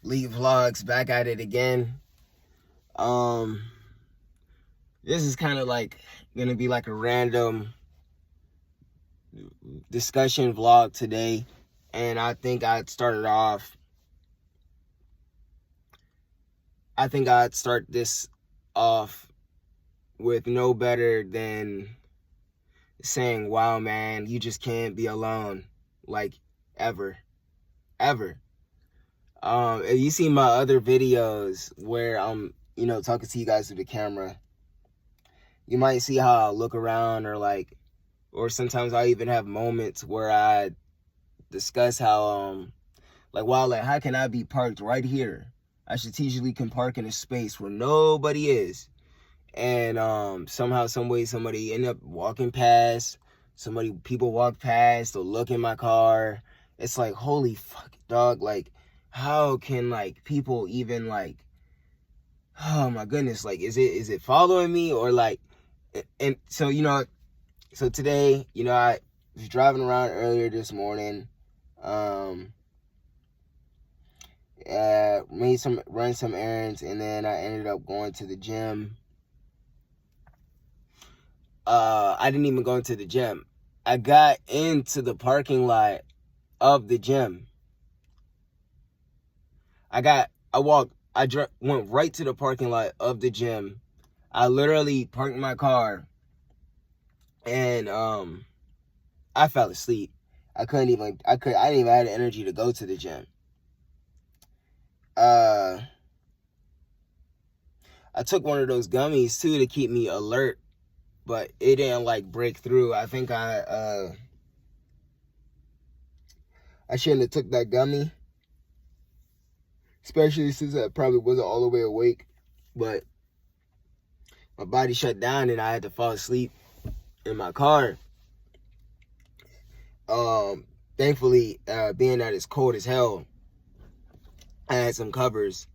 Leave Vlogs back at it again. This is kind of like gonna be like a random discussion vlog today, and I think I'd start this off with no better than saying, wow, man, you just can't be alone, like, ever. If you see my other videos where I'm, talking to you guys through the camera, you might see how I look around, or sometimes I even have moments where I discuss how, wow, how can I be parked right here? I strategically can park in a space where nobody is. And somehow, some way, somebody end up walking past. People walk past or look in my car. It's like, holy fuck, dog. Like, how can people even oh my goodness, is it following me or and so so today, I was driving around earlier this morning. Run some errands, and then I ended up going to the gym. I didn't even go into the gym. I got into the parking lot of the gym. Went right to the parking lot of the gym. I literally parked my car, and I fell asleep. I didn't even have the energy to go to the gym. I took one of those gummies too to keep me alert, but it didn't break through. I think I shouldn't have took that gummy, especially since I probably wasn't all the way awake, but my body shut down and I had to fall asleep in my car. Thankfully, being that it's cold as hell, I had some covers.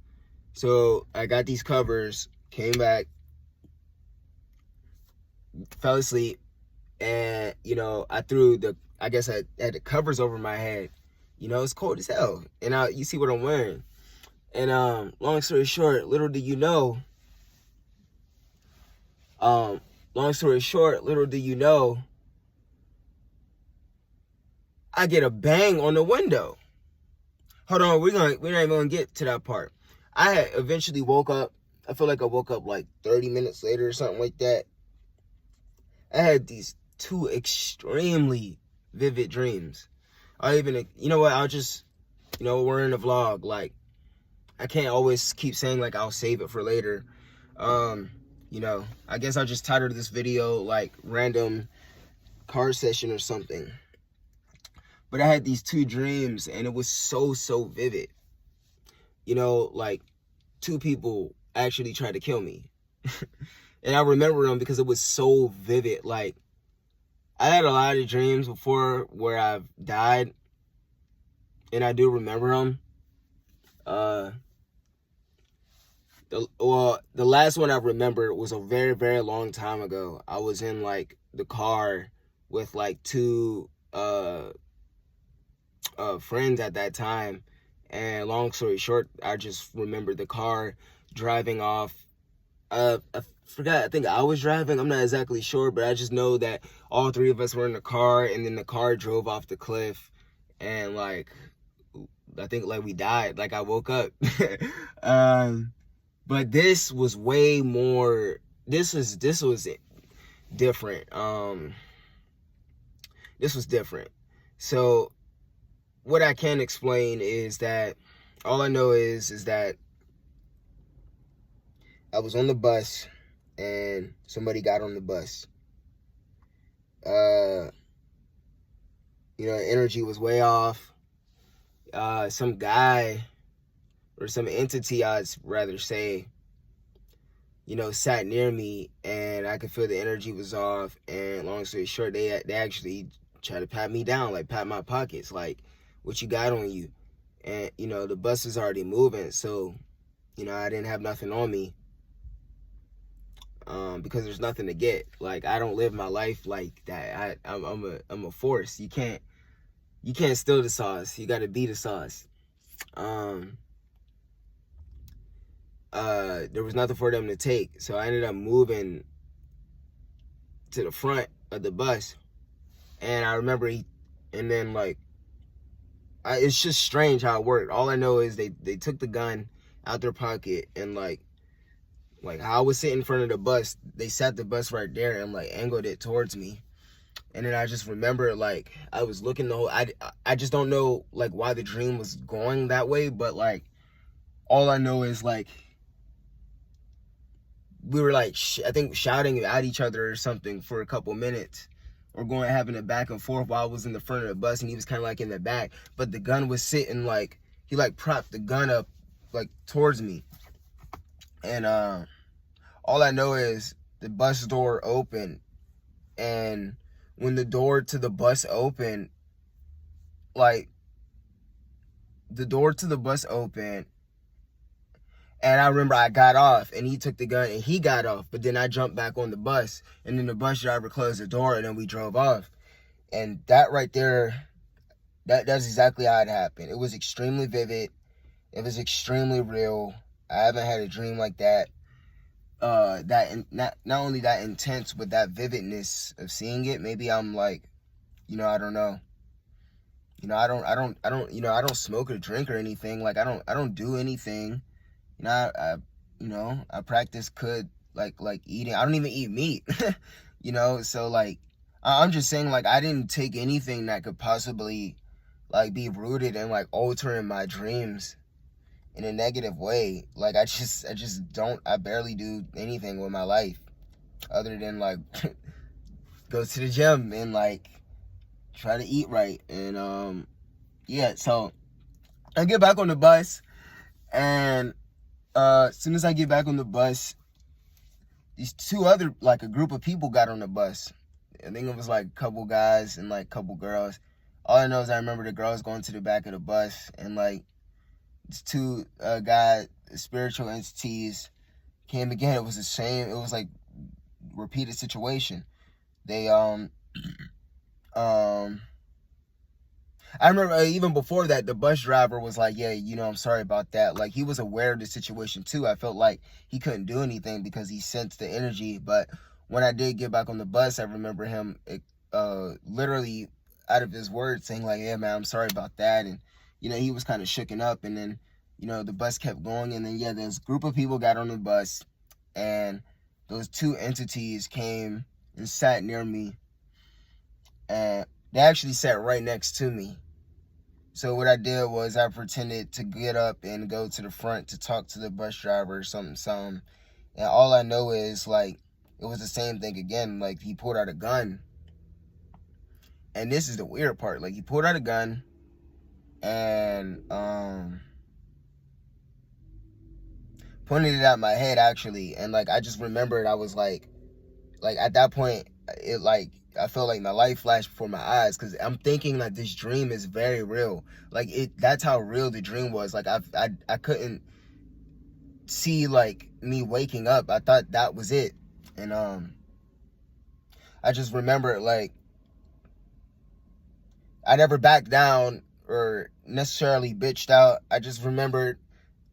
So I got these covers, came back, fell asleep, and I had the covers over my head. It's cold as hell, and you see what I'm wearing. And long story short, little do you know, I get a bang on the window. Hold on, we're not even gonna get to that part. I had eventually woke up. I feel like I woke up 30 minutes later or something like that. I had these two extremely vivid dreams. I'll just, we're in a vlog. I can't always keep saying I'll save it for later. I guess I'll just title this video random car session or something. But I had these two dreams, and it was so vivid. Two people actually tried to kill me. And I remember them because it was so vivid. I had a lot of dreams before where I've died, and I do remember them. The last one I remember was a very, very long time ago. I was in the car with two friends at that time, and long story short, I just remember the car driving off. I forgot, I think I was driving, I'm not exactly sure, but I just know that all three of us were in the car, and then the car drove off the cliff, and I think we died. I woke up. But this was way more, this was different. This was different. So what I can explain is that all I know is that I was on the bus and somebody got on the bus. Energy was way off. Some guy or some entity, I'd rather say, sat near me, and I could feel the energy was off. And long story short, they actually tried to pat me down, pat my pockets, what you got on you? And the bus was already moving, so I didn't have nothing on me, because there's nothing to get. I don't live my life like that. I'm a force. You can't steal the sauce. You got to be the sauce. there was nothing for them to take. So I ended up moving to the front of the bus. And I remember it's just strange how it worked. All I know is they took the gun out their pocket, and like how I was sitting in front of the bus, they sat the bus right there and like angled it towards me. And then I just remember like I was looking the whole, I just don't know like why the dream was going that way, but like all I know is like we were like I think shouting at each other or something for a couple minutes, or having a back and forth while I was in the front of the bus and he was kind of like in the back, but the gun was sitting like, he like propped the gun up like towards me. And all I know is the bus door opened, and when the door to the bus opened, like the door to the bus opened, and I remember I got off and he took the gun and he got off, but then I jumped back on the bus, and then the bus driver closed the door and then we drove off. And that right there, that's exactly how it happened. It was extremely vivid. It was extremely real. I haven't had a dream like that. Not only that intense, but that vividness of seeing it. Maybe I'm like, I don't know. I don't smoke or drink or anything. Like I don't do anything. I practice like eating. I don't even eat meat. So like I'm just saying, like, I didn't take anything that could possibly like be rooted in like altering my dreams in a negative way. Like I barely do anything with my life other than like go to the gym and like try to eat right. And yeah, so I get back on the bus, and as soon as I get back on the bus, these two other, like a group of people got on the bus. I think it was like a couple guys and like a couple girls. All I know is I remember the girls going to the back of the bus, and like these two guys, spiritual entities, came again. It was the same. It was like repeated situation. They I remember even before that, the bus driver was like, yeah, I'm sorry about that. Like, he was aware of the situation too. I felt like he couldn't do anything because he sensed the energy. But when I did get back on the bus, I remember him literally out of his words saying like, yeah, man, I'm sorry about that. And, he was kind of shooken up. And then, the bus kept going. And then, yeah, this group of people got on the bus, and those two entities came and sat near me. And they actually sat right next to me. So what I did was I pretended to get up and go to the front to talk to the bus driver or something. And all I know is, like, it was the same thing again. Like, he pulled out a gun. And this is the weird part. Like, he pulled out a gun and pointed it at my head, actually. And, like, I just remembered, I was like at that point, it like, I felt like my life flashed before my eyes, because I'm thinking that this dream is very real. Like, that's how real the dream was. Like, I couldn't see like me waking up. I thought that was it. And I just remember, like, I never backed down or necessarily bitched out. I just remembered,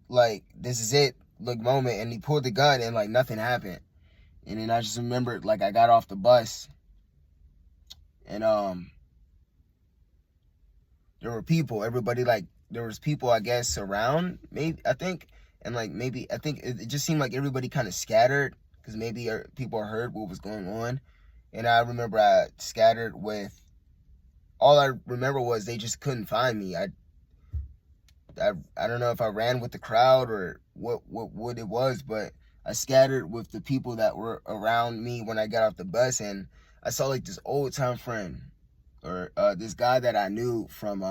like, this is it, like, moment. And he pulled the gun and like nothing happened. And then I just remembered, like, I got off the bus, and there were people, there was people, I guess, around, maybe, I think, and like, maybe, I think it just seemed like everybody kind of scattered, because maybe people heard what was going on. And I remember I scattered all I remember was they just couldn't find me. I don't know if I ran with the crowd or what it was, but I scattered with the people that were around me when I got off the bus. And I saw like this old time friend, or this guy that I knew from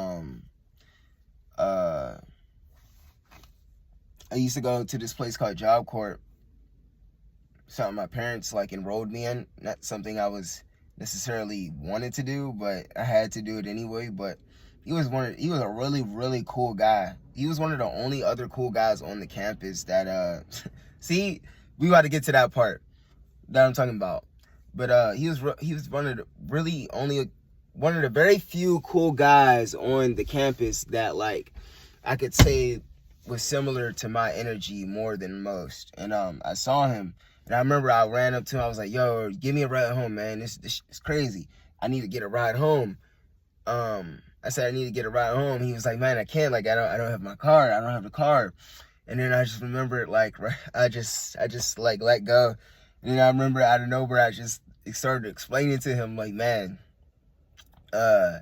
I used to go to this place called Job Corps. Something my parents like enrolled me in. Not something I was necessarily wanted to do, but I had to do it anyway. But he was a really, really cool guy. He was one of the only other cool guys on the campus that see, we about to get to that part that I'm talking about. But he was one of the very few cool guys on the campus that, like, I could say was similar to my energy more than most. And I saw him, and I remember I ran up to him. I was like, "Yo, give me a ride home, man. This is crazy. I need to get a ride home." I said I need to get a ride home. He was like, "Man, I can't. Like, I don't have my car. I don't have the car." And then I just remembered, like, I just like let go. And then I remember out of nowhere, I just started explaining to him, like, man, I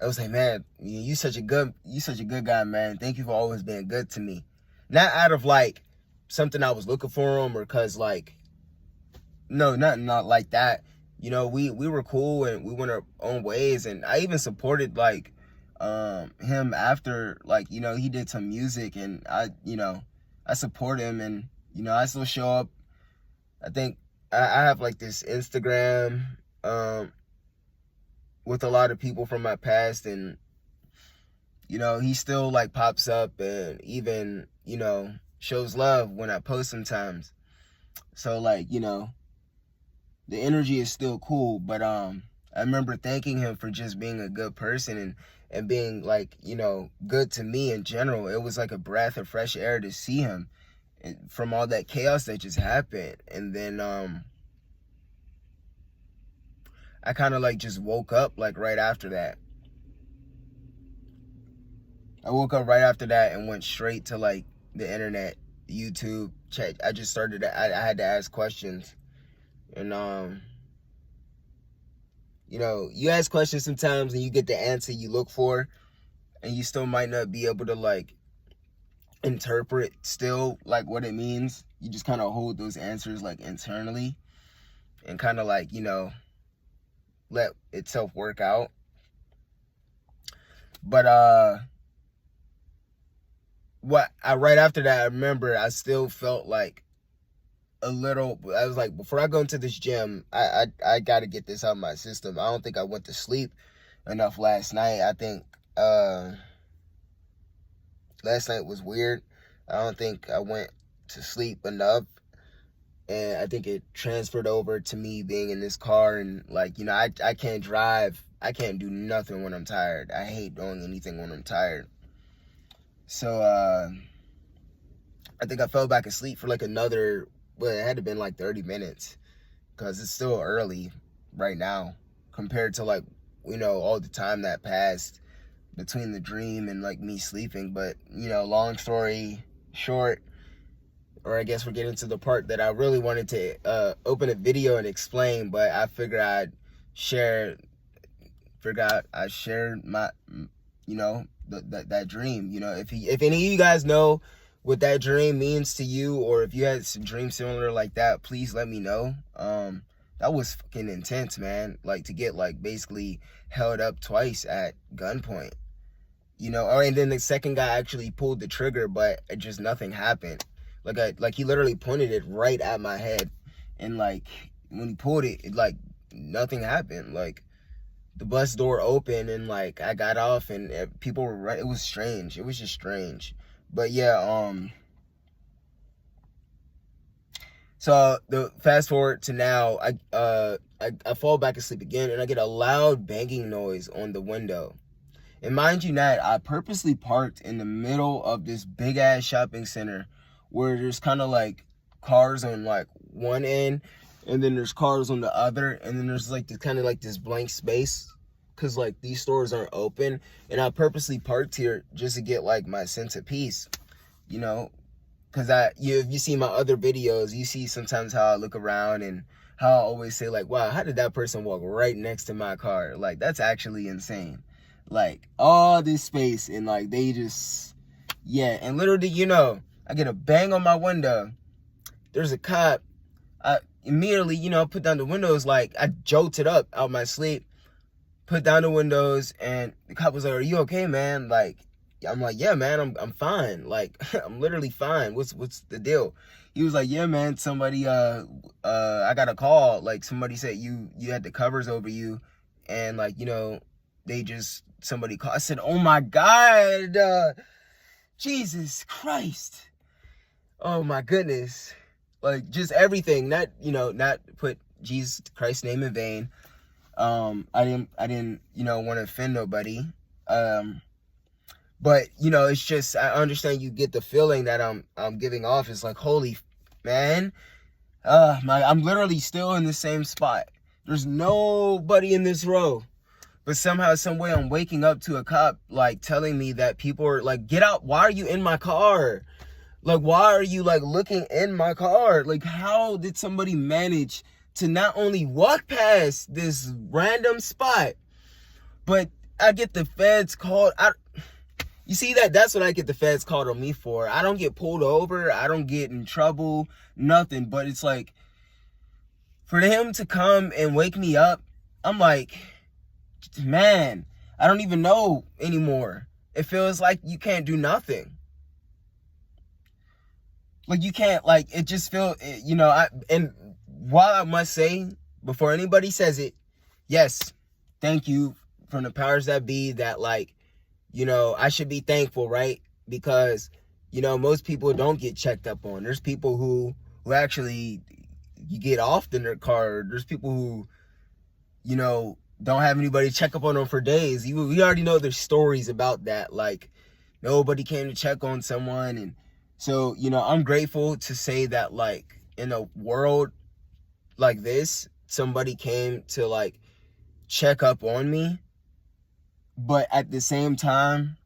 was like, man, you such a good guy, man. Thank you for always being good to me. Not out of like something I was looking for him, or cause like, no, not like that. You know, we were cool and we went our own ways, and I even supported like him after, like, you know, he did some music, and I support him, and you know, I still show up. I think I have like this Instagram with a lot of people from my past, and you know, he still like pops up and even, you know, shows love when I post sometimes. So like, you know, the energy is still cool. But I remember thanking him for just being a good person and being like, you know, good to me in general. It was like a breath of fresh air to see him from all that chaos that just happened. And then I kind of like just woke up like right after that. I woke up right after that and went straight to like the internet, YouTube, chat. I just started, I had to ask questions. And you know, you ask questions sometimes and you get the answer you look for, and you still might not be able to like interpret still like what it means. You just kind of hold those answers like internally and kind of like, you know, let itself work out. But right after that, I remember I still felt like a little. I was like, before I go into this gym, I got to get this out of my system. I don't think I went to sleep enough last night. I think last night was weird. I don't think I went to sleep enough, and I think it transferred over to me being in this car. And like, you know, I can't drive. I can't do nothing when I'm tired. I hate doing anything when I'm tired. So I think I fell back asleep for like another, well, it had to been like 30 minutes, because it's still early right now compared to like, you know, all the time that passed between the dream and like me sleeping. But, you know, long story short, or I guess we're getting to the part that I really wanted to open a video and explain, but I figured I'd share my, you know, that dream. You know, if any of you guys know what that dream means to you, or if you had some dream similar like that, please let me know. That was fucking intense, man. Like, to get like basically held up twice at gunpoint, you know. And then the second guy actually pulled the trigger, but it just nothing happened. Like he literally pointed it right at my head, and like when he pulled it, like nothing happened. Like the bus door opened, and like I got off, and people were right. It was strange. It was just strange. But yeah, so the fast forward to now, I fall back asleep again, and I get a loud banging noise on the window. And mind you not, I purposely parked in the middle of this big ass shopping center where there's kind of like cars on like one end, and then there's cars on the other, and then there's like this kind of like this blank space, because like these stores aren't open. And I purposely parked here just to get like my sense of peace, you know, because if you see my other videos, you see sometimes how I look around and how I always say like, wow, how did that person walk right next to my car? Like, that's actually insane. Like, all this space, and like they just, yeah. And literally, you know, I get a bang on my window. There's a cop. I immediately, you know, put down the windows. Like, I jolted up out my sleep, put down the windows, and the cop was like, "Are you okay, man?" Like, I'm like, "Yeah, man, I'm fine. Like, I'm literally fine. What's the deal?" He was like, "Yeah, man, somebody I got a call. Like, somebody said you had the covers over you, and like, you know, somebody called." I said, "Oh my God, Jesus Christ. Oh my goodness." Like, just everything. Not put Jesus Christ's name in vain. I didn't, you know, want to offend nobody. But, you know, it's just, I understand you get the feeling that I'm giving off. It's like, holy man, I'm literally still in the same spot. There's nobody in this row. But somehow, some way, I'm waking up to a cop, like, telling me that people are, like, get out. Why are you in my car? Like, why are you, like, looking in my car? Like, how did somebody manage to not only walk past this random spot, but I get the feds called? You see that? That's what I get the feds called on me for. I don't get pulled over. I don't get in trouble. Nothing. But it's like, for him to come and wake me up, I'm like, man, I don't even know anymore. It feels like you can't do nothing. Like, you can't, like, it just feels, you know, and while I must say, before anybody says it, yes, thank you from the powers that be that, like, you know, I should be thankful, right? Because, you know, most people don't get checked up on. There's people who actually, you get off in their car. There's people who, you know, don't have anybody check up on them for days. We already know there's stories about that. Like, nobody came to check on someone. And so, you know, I'm grateful to say that, like, in a world like this, somebody came to, like, check up on me. But at the same time,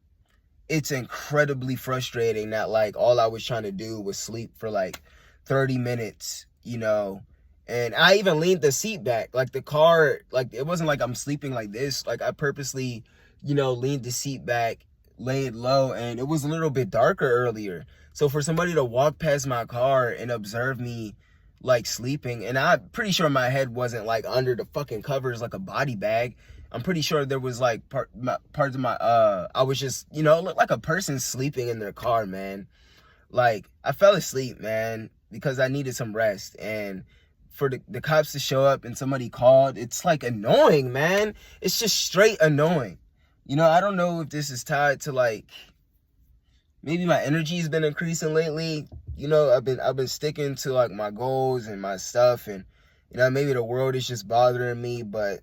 it's incredibly frustrating that, like, all I was trying to do was sleep for, like, 30 minutes, you know. And I even leaned the seat back. Like, the car, like, it wasn't like I'm sleeping like this. Like, I purposely, you know, leaned the seat back, laid low, and it was a little bit darker earlier. So for somebody to walk past my car and observe me, like, sleeping, and I'm pretty sure my head wasn't, like, under the fucking covers like a body bag. I'm pretty sure there was, like, parts of my, I was just, you know, looked like a person sleeping in their car, man. Like, I fell asleep, man, because I needed some rest. And for the cops to show up and somebody called, it's, like, annoying, man. It's just straight annoying. You know, I don't know if this is tied to, like, maybe my energy's been increasing lately. You know, I've been sticking to, like, my goals and my stuff, and, you know, maybe the world is just bothering me. But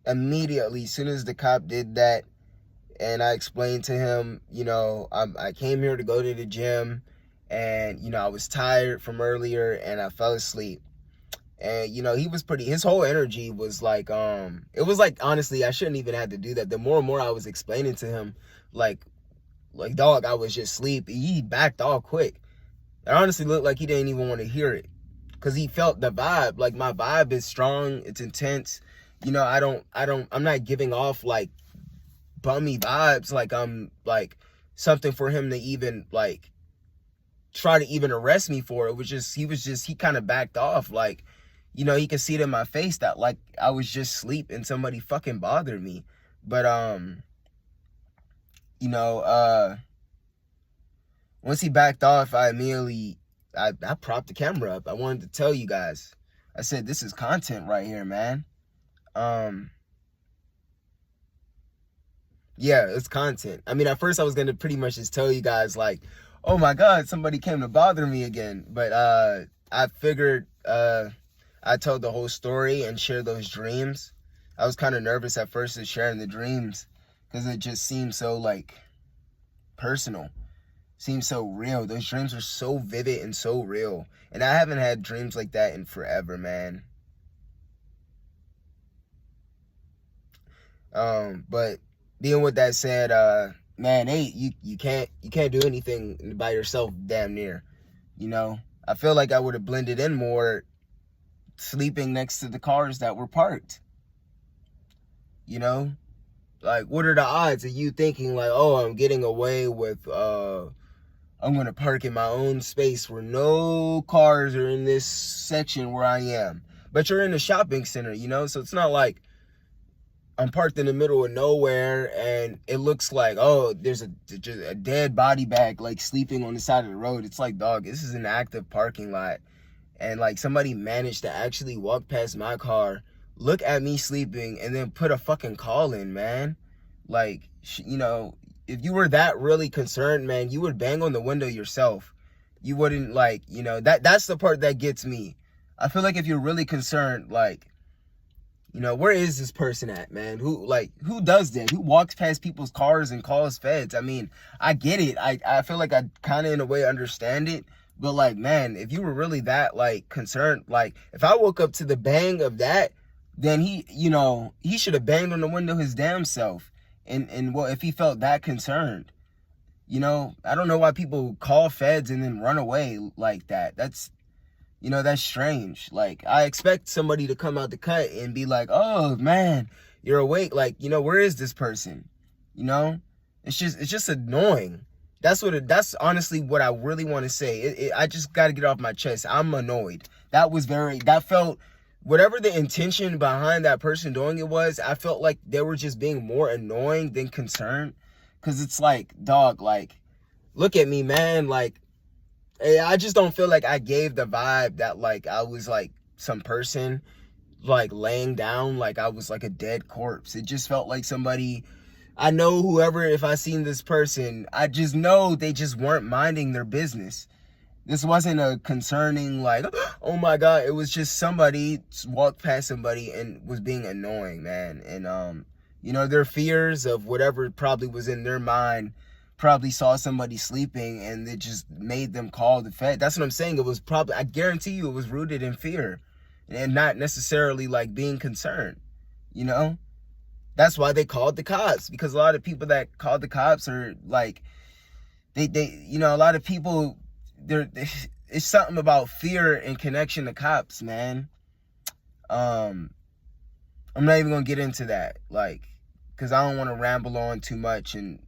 immediately, as soon as the cop did that, and I explained to him, you know, I came here to go to the gym, and, you know, I was tired from earlier, and I fell asleep. And, you know, his whole energy was like, it was like, honestly, I shouldn't even have to do that. The more and more I was explaining to him, like, dog, I was just asleep. He backed off quick. It honestly looked like he didn't even want to hear it, because he felt the vibe. Like, my vibe is strong. It's intense. You know, I'm not giving off, like, bummy vibes. Like, I'm, like, something for him to even, like, try to even arrest me for. It was just, he kind of backed off. Like, you know, he could see it in my face that, like, I was just asleep and somebody fucking bothered me. But, you know, once he backed off, I immediately, I propped the camera up. I wanted to tell you guys. I said, this is content right here, man. Yeah, it's content. I mean, at first I was going to pretty much just tell you guys, like, oh my God, somebody came to bother me again. But, I figured, I told the whole story and shared those dreams. I was kind of nervous at first of sharing the dreams, because it just seemed so, like, personal. Seems so real. Those dreams are so vivid and so real. And I haven't had dreams like that in forever, man. But being with that said, man, hey, you can't do anything by yourself, damn near. You know, I feel like I would have blended in more sleeping next to the cars that were parked. You know, like, what are the odds of you thinking, like, oh, I'm getting away with, I'm going to park in my own space where no cars are in this section where I am. But you're in a shopping center, you know, so it's not like I'm parked in the middle of nowhere and it looks like, oh, there's a dead body bag, like, sleeping on the side of the road. It's like, dog, this is an active parking lot. And, like, somebody managed to actually walk past my car, look at me sleeping, and then put a fucking call in, man. Like, you know, if you were that really concerned, man, you would bang on the window yourself. You wouldn't, like, you know, that's the part that gets me. I feel like if you're really concerned, like, You know, where is this person at, man? Who does that? Who walks past people's cars and calls feds? I mean, I get it. I feel like I kind of in a way understand it. But like, man, if you were really that like concerned, like if I woke up to the bang of that, then he should have banged on the window his damn self. And well, if he felt that concerned, I don't know why people call feds and then run away like that. That's strange. Like, I expect somebody to come out the cut and be like, oh man, you're awake. Like, where is this person? It's just annoying. That's honestly what I really want to say. I just got to get off my chest. I'm annoyed. That felt, whatever the intention behind that person doing it was, I felt like they were just being more annoying than concerned. Cause it's like, dog, like, look at me, man. Like, I just don't feel like I gave the vibe that like I was like some person like laying down like I was like a dead corpse. It just felt like somebody, I know whoever, if I seen this person, I just know they just weren't minding their business. This wasn't a concerning like, oh my God, it was just somebody walked past somebody and was being annoying, man. And their fears of whatever probably was in their mind probably saw somebody sleeping and it just made them call the Fed. That's what I'm saying. It was probably, I guarantee you, it was rooted in fear and not necessarily like being concerned. That's why they called the cops, because a lot of people that called the cops are like, they a lot of people, it's something about fear in connection to cops, man. I'm not even gonna get into that, like, because I don't want to ramble on too much and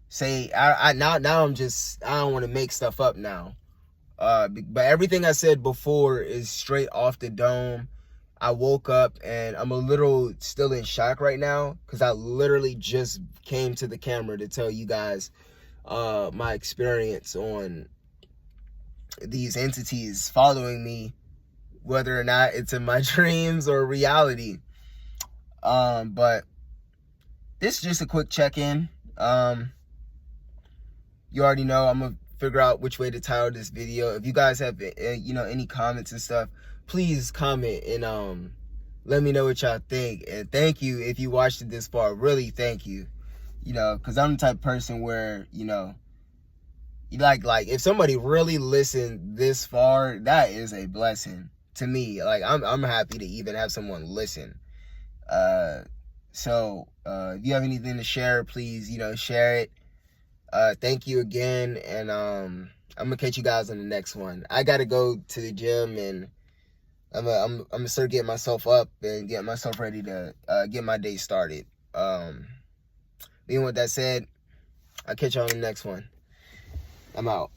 say now I'm just, I don't want to make stuff up now. But everything I said before is straight off the dome. I woke up and I'm a little still in shock right now because I literally just came to the camera to tell you guys my experience on these entities following me, whether or not it's in my dreams or reality. But this is just a quick check-in. You already know I'm gonna figure out which way to title this video. If you guys have any comments and stuff, please comment and let me know what y'all think. And thank you if you watched it this far. Really, thank you. Because I'm the type of person where like if somebody really listened this far, that is a blessing to me. Like I'm happy to even have someone listen. So if you have anything to share, please share it. Thank you again, and I'm gonna catch you guys on the next one. I gotta go to the gym, and I'm gonna start getting myself up and getting myself ready to get my day started. Being with that said, I'll catch you on the next one. I'm out.